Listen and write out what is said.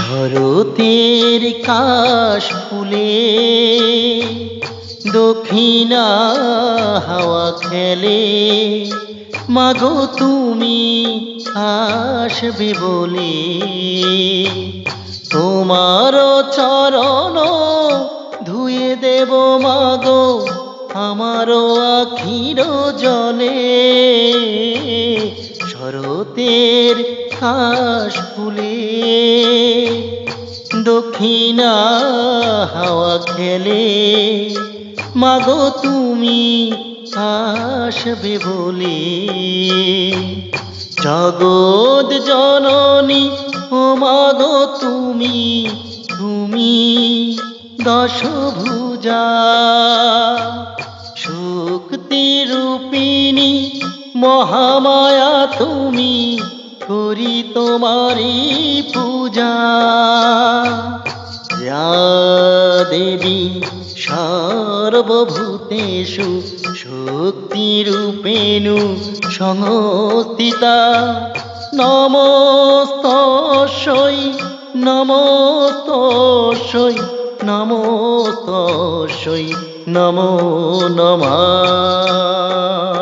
শরতের কাশ ফুলে দক্ষিণা হাওয়া খেলে, মাগো তুমি আসবে বলে। তোমার চরণ ধুয়ে দেব মাগো আমার আখির জলে। শরতের কাশ ফুলে দক্ষিণা হাওয়া খেলে, মাগো তুমি আসবে বলে। জগৎ জননী ও মাগো তুমি, তুমি দশভুজা শক্তি রূপিণী মহামায়া তুমি, করি তোমারি পূজা। যা দেবী সর্বভূতেষু শক্তিরূপেণু সংস্থিতা, নমস্তস্যৈ নমস্তস্যৈ নমস্তস্যৈ নমো নমঃ।